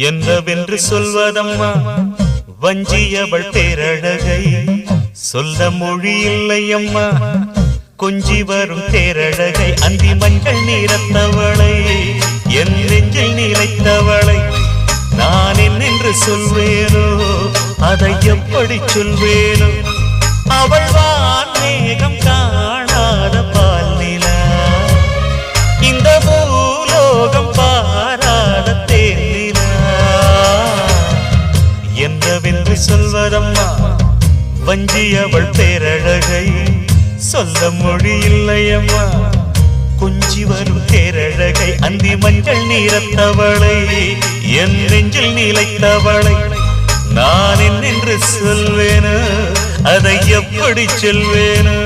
என்னவென்று சொல்வதம்மா வஞ்சியவள் பேரழகை சொல்ல மொழி இல்லையம்மா கொஞ்சி வரும் தேரழகை அந்தி மஞ்சள் நீரத்தவளை என் நெஞ்சில் நிலைத்தவளை நான் என்னென்று சொல்வேனோ அதை எப்படி சொல்வேனோ அவள் வான் மேகம் காணாத பால் நிலா இந்த பூலோகம் பாராத தேனிலா என்னவென்று சொல்வதம்மா வஞ்சியவள் பேரழகை சொல்ல மொழி இல்லையம்மா கொஞ்சி வரும் தேரழகை அந்தி மஞ்சள் நீரத்தவளை என் நெஞ்சில் நிலைத்தவளை நான் என்னென்று சொல்வேனோ அதை எப்படி சொல்வேனோ